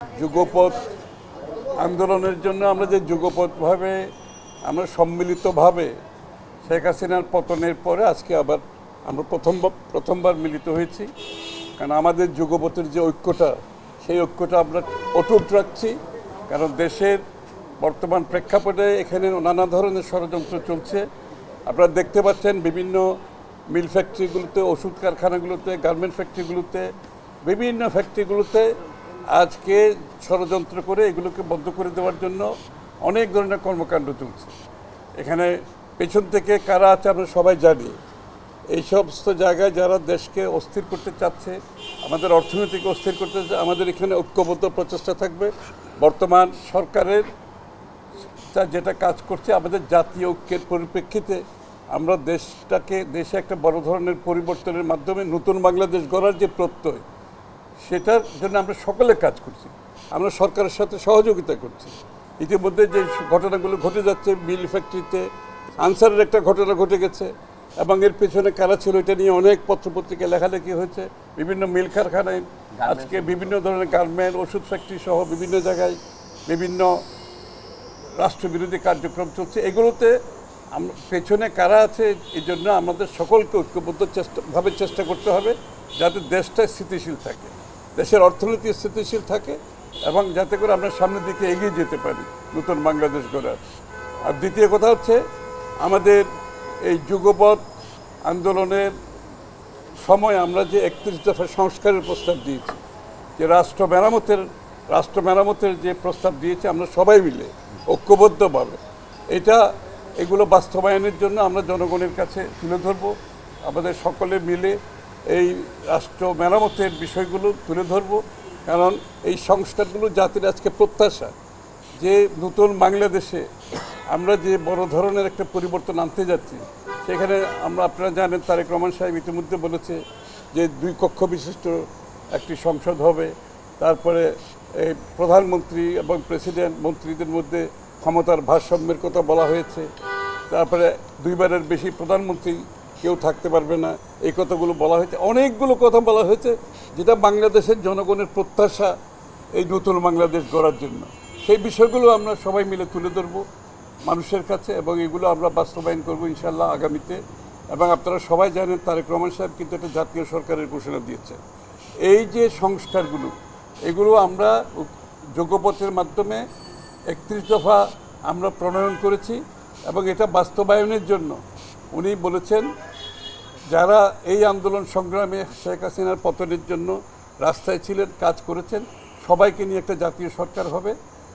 যুগপৎ আন্দোলনের জন্য আমরা যে যুগপৎভাবে আমরা সম্মিলিতভাবে শেখ হাসিনার পতনের পরে আজকে আবার আমরা প্রথমবার মিলিত হয়েছি। কারণ আমাদের যুগপথের যে ঐক্যটা, সেই ঐক্যটা আমরা অটুট রাখছি। কারণ দেশের বর্তমান প্রেক্ষাপটে এখানে নানা ধরনের ষড়যন্ত্র চলছে। আপনারা দেখতে পাচ্ছেন বিভিন্ন মিল ফ্যাক্টরিগুলোতে, ওষুধ কারখানাগুলোতে, গার্মেন্ট ফ্যাক্টরিগুলোতে, বিভিন্ন ফ্যাক্টরিগুলোতে আজকে ষড়যন্ত্র করে এগুলোকে বন্ধ করে দেওয়ার জন্য অনেক ধরনের কর্মকাণ্ড চলছে। এখানে পেছন থেকে কারা আছে আমরা সবাই জানি। এই সমস্ত জায়গায় যারা দেশকে অস্থির করতে চাচ্ছে, আমাদের অর্থনীতিকে অস্থির করতে চাচ্ছে, আমাদের এখানে ঐক্যবদ্ধ প্রচেষ্টা থাকবে। বর্তমান সরকারের যেটা কাজ করছে, আমাদের জাতীয় ঐক্যের পরিপ্রেক্ষিতে আমরা দেশে একটা বড় ধরনের পরিবর্তনের মাধ্যমে নতুন বাংলাদেশ গড়ার যে প্রত্যয়, সেটার জন্য আমরা সকলে কাজ করছি। আমরা সরকারের সাথে সহযোগিতা করছি। ইতিমধ্যে যে ঘটনাগুলো ঘটে যাচ্ছে, মিল ফ্যাক্টরিতে আনসারের একটা ঘটনা ঘটে গেছে এবং এর পেছনে কারা ছিল এটা নিয়ে অনেক পত্রপত্রিকায় লেখালেখি হয়েছে। বিভিন্ন মিল কারখানায় আজকে বিভিন্ন ধরনের গার্মেন্ট, ওষুধ ফ্যাক্টরি সহ বিভিন্ন জায়গায় বিভিন্ন রাষ্ট্রবিরোধী কার্যক্রম চলছে। এগুলোতে পেছনে কারা আছে, এই জন্য আমাদের সকলকে ঐক্যবদ্ধ চেষ্টা করতে হবে যাতে দেশটা স্থিতিশীল থাকে, দেশের অর্থনীতি স্থিতিশীল থাকে এবং যাতে করে আমরা সামনের দিকে এগিয়ে যেতে পারি নতুন বাংলাদেশ গড়ার। আর দ্বিতীয় কথা হচ্ছে, আমাদের এই যুগপৎ আন্দোলনের সময় আমরা যে 31 দফা সংস্কারের প্রস্তাব দিয়েছি, যে রাষ্ট্র মেরামতের যে প্রস্তাব দিয়েছি আমরা সবাই মিলে ঐক্যবদ্ধভাবে, এগুলো বাস্তবায়নের জন্য আমরা জনগণের কাছে তুলে ধরব। আমাদের সকলে মিলে এই রাষ্ট্র মেরামতের বিষয়গুলো তুলে ধরব। কারণ এই সংস্কারগুলো জাতির আজকে প্রত্যাশা, যে নতুন বাংলাদেশে আমরা যে বড় ধরনের একটা পরিবর্তন আনতে যাচ্ছি। সেখানে আপনারা জানেন, তারেক রহমান সাহেব ইতিমধ্যে বলেছে যে 2 কক্ষ বিশিষ্ট একটি সংসদ হবে। তারপরে এই প্রধানমন্ত্রী এবং প্রেসিডেন্ট মন্ত্রীদের মধ্যে ক্ষমতার ভারসাম্যের কথা বলা হয়েছে। তারপরে 2 বারের বেশি প্রধানমন্ত্রী কেউ থাকতে পারবে না, এই কথাগুলো বলা হয়েছে। অনেকগুলো কথা বলা হয়েছে যেটা বাংলাদেশের জনগণের প্রত্যাশা এই নতুন বাংলাদেশ গড়ার জন্য। সেই বিষয়গুলো আমরা সবাই মিলে তুলে ধরবো মানুষের কাছে এবং এগুলো আমরা বাস্তবায়ন করব ইনশাল্লাহ আগামীতে। এবং আপনারা সবাই জানেন, তারেক রহমান সাহেব কিন্তু একটা জাতীয় সরকারের ঘোষণা দিয়েছে। এই যে সংস্কারগুলো, এগুলো আমরা যুগপথের মাধ্যমে 31 দফা আমরা প্রণয়ন করেছি এবং এটা বাস্তবায়নের জন্য উনি বলেছেন যারা এই আন্দোলন সংগ্রামে শেখ হাসিনার পতনের জন্য রাস্তায় ছিলেন, কাজ করেছেন, সবাইকে নিয়ে একটা জাতীয় সরকার হবে,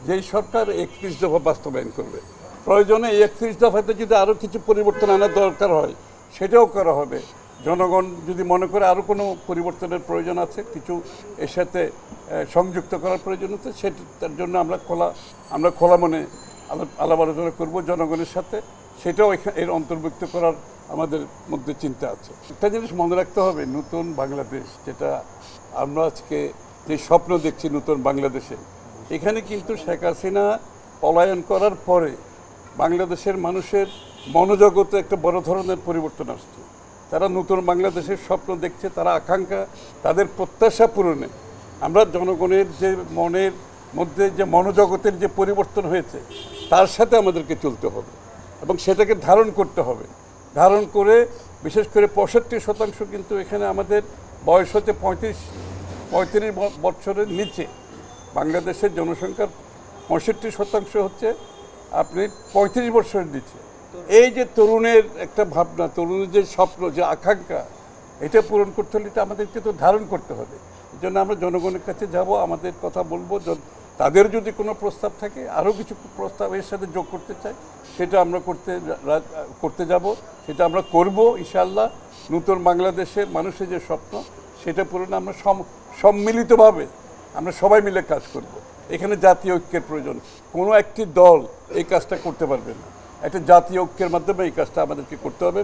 যেই সরকার 31 দফা বাস্তবায়ন করবে। প্রয়োজনে এই 31 দফাতে যদি আরও কিছু পরিবর্তন আনার দরকার হয় সেটাও করা হবে। জনগণ যদি মনে করে আরও কোনো পরিবর্তনের প্রয়োজন আছে, কিছু এর সাথে সংযুক্ত করার প্রয়োজন আছে, সেটার জন্য আমরা খোলা মনে আলাপ আলোচনা করবো জনগণের সাথে। সেটাও এর অন্তর্ভুক্ত করার আমাদের মধ্যে চিন্তা আছে। একটা জিনিস মনে রাখতে হবে, নতুন বাংলাদেশ যেটা আমরা আজকে যে স্বপ্ন দেখছি নতুন বাংলাদেশে, এখানে কিন্তু শেখ হাসিনা পলায়ন করার পরে বাংলাদেশের মানুষের মনোজগতে একটা বড় ধরনের পরিবর্তন আসছে। তারা নতুন বাংলাদেশের স্বপ্ন দেখছে, তারা আকাঙ্ক্ষা, তাদের প্রত্যাশা পূরণে আমরা জনগণের যে মনের মধ্যে যে মনোজগতের যে পরিবর্তন হয়েছে তার সাথে আমাদেরকে চলতে হবে এবং সেটাকে ধারণ করতে হবে। ধারণ করে বিশেষ করে 65% কিন্তু এখানে আমাদের বয়স হচ্ছে 35 বছরের নিচে। বাংলাদেশের জনসংখ্যার 65% হচ্ছে আপনি 35 বছরের নিচে। এই যে তরুণের একটা ভাবনা, তরুণের যে স্বপ্ন, যে আকাঙ্ক্ষা, এটা পূরণ করতে হলে এটা আমাদেরকে তো ধারণ করতে হবে। এই জন্য আমরা জনগণের কাছে যাব, আমাদের কথা বলবো। তাদের যদি কোনো প্রস্তাব থাকে, আরও কিছু প্রস্তাব এর সাথে যোগ করতে চাই, সেটা আমরা করতে যাব, সেটা আমরা করব ইনশাআল্লাহ। নতুন বাংলাদেশের মানুষের যে স্বপ্ন, সেটা পূরণে আমরা সম্মিলিতভাবে আমরা সবাই মিলে কাজ করব। এখানে জাতীয় ঐক্যের প্রয়োজন। কোনো একটি দল এই কাজটা করতে পারবে না, একটা জাতীয় ঐক্যের মাধ্যমে এই কাজটা আমাদেরকে করতে হবে।